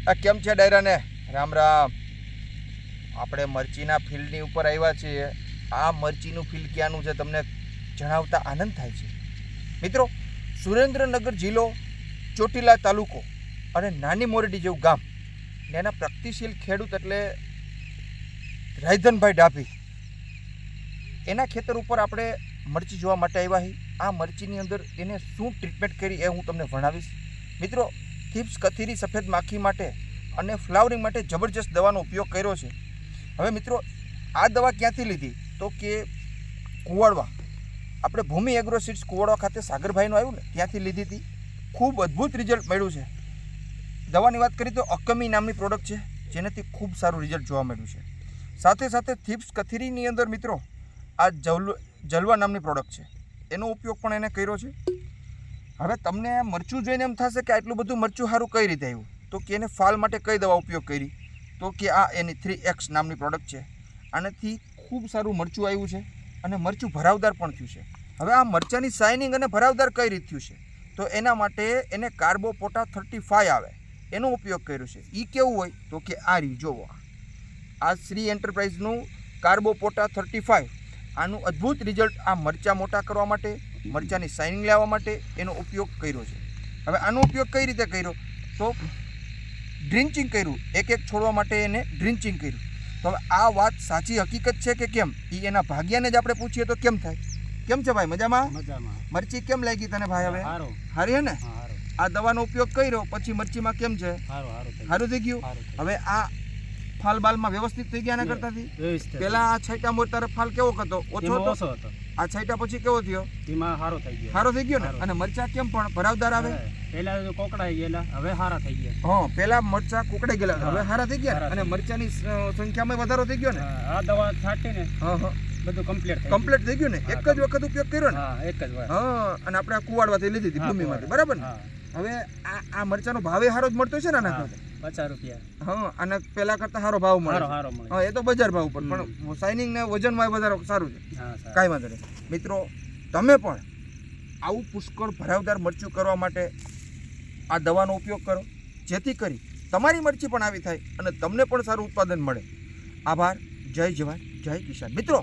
આ કેમ છે ડાયરાને? રામ રામ. આપણે મરચીના ફિલ્ડની ઉપર આવ્યા છીએ. આ મરચીનું ફિલ્ડ ક્યાંનું છે તમને જણાવતા આનંદ થાય છે. મિત્રો, સુરેન્દ્રનગર જિલ્લો, ચોટીલા તાલુકો અને નાની મોરડી જેવું ગામ ને એના પ્રગતિશીલ ખેડૂત એટલે રાયધનભાઈ ડાભી, એના ખેતર ઉપર આપણે મરચી જોવા માટે આવ્યા છીએ. આ મરચીની અંદર એને શું ટ્રીટમેન્ટ કરી એ હું તમને ભણાવીશ. મિત્રો, થીપ્સ કથીરી સફેદ માખી માટે અને ફ્લાવરિંગ માટે જબરજસ્ત દવાનો ઉપયોગ કર્યો છે. હવે મિત્રો, આ દવા ક્યાંથી લીધી તો કે કુવાડવા, આપણે ભૂમિ એગ્રો સીડ્સ કુવાડવા ખાતે સાગરભાઈનું આવ્યું ને ત્યાંથી લીધી હતી. ખૂબ અદ્ભુત રિઝલ્ટ મળ્યું છે. દવાની વાત કરીએ તો અકમી નામની પ્રોડક્ટ છે, જેનાથી ખૂબ સારું રિઝલ્ટ જોવા મળ્યું છે. સાથે સાથે થીપ્સ કથીરીની અંદર મિત્રો આ જલવા નામની પ્રોડક્ટ છે, એનો ઉપયોગ પણ એને કર્યો છે. હવે તમને મરચું જોઈને એમ થશે કે આટલું બધું મરચું સારું કઈ રીતે આવ્યું, તો કે એને ફાલ માટે કઈ દવા ઉપયોગ કરી, તો કે આ એની 3X નામની પ્રોડક્ટ છે. આનાથી ખૂબ સારું મરચું આવ્યું છે અને મરચું ભરાવદાર પણ થયું છે. હવે આ મરચાંની શાઇનિંગ અને ભરાવદાર કઈ રીતે થયું છે, તો એના માટે એને કાર્બોપોટા 35 આવે એનો ઉપયોગ કર્યો છે. એ કેવું હોય તો કે આ રહ્યું જોવો, આ શ્રી એન્ટરપ્રાઇઝનું કાર્બોપોટા 35, આનું અદ્ભુત રિઝલ્ટ આ મરચાં મોટા કરવા માટે, મરચાંની શાઇનિંગ લાવવા માટે એનો ઉપયોગ કર્યો છે. હવે આનો ઉપયોગ કઈ રીતે કર્યો તો ડ્રિન્ચિંગ કર્યું, એક છોડવા માટે એને ડ્રિન્ચિંગ કર્યું. તો હવે આ વાત સાચી હકીકત છે કે કેમ એ એના ભાગ્યાને જ આપણે પૂછીએ તો કેમ થાય. કેમ છે ભાઈ? મજામાં? મરચી કેમ લાગી તને ભાઈ? હવે હારી હે ને? આ દવાનો ઉપયોગ કર્યો પછી મરચીમાં કેમ છે? સારું થઈ ગયું. હવે આ ફાલ બાલમાં વ્યવસ્થિત થઈ ગયા ના કરતાથી પેલા આ છાંટા મોર તારે ફાલ કેવો હતો? ઓછો હતો. આ છાંટા પછી કેવો થયો? એમાં સારો થઈ ગયો ને. અને મરચા કેમ પણ ભરાવદાર આવે? પેલા કોકડાઈ ગયેલા, હવે સારા થઈ ગયા. હા, પેલા મરચા કોકડાઈ ગયેલા, હવે સારા થઈ ગયા. અને મરચાની સંખ્યામાં વધારો થઈ ગયો ને. આ દવા છાંટીને બધું કમ્પ્લીટ થઈ ગયું ને. એક જ વખત ઉપયોગ કર્યો ને. એક જ વાર. હા, અને આપણે કુવાડવાથી લીધી હતી ભૂમિમાંથી, બરાબર ને? હવે આ મરચાનો ભાવે સારો જ મળતો છે ને આના કરતા? 50 રૂપિયા. હા, અને પેલા કરતા સારો ભાવ મળે. હા, એ તો બજાર ભાવ પર, પણ શાઇનિંગ ને વજનમાં વધારો સારું છે. કાંઈ વાંધો નહીં. મિત્રો, તમે પણ આવું પુષ્કળ ભરાવદાર મરચું કરવા માટે આ દવાનો ઉપયોગ કરો, જેથી કરી તમારી મરચી પણ આવી થાય અને તમને પણ સારું ઉત્પાદન મળે. આભાર. જય જવાન, જય કિસાન. મિત્રો,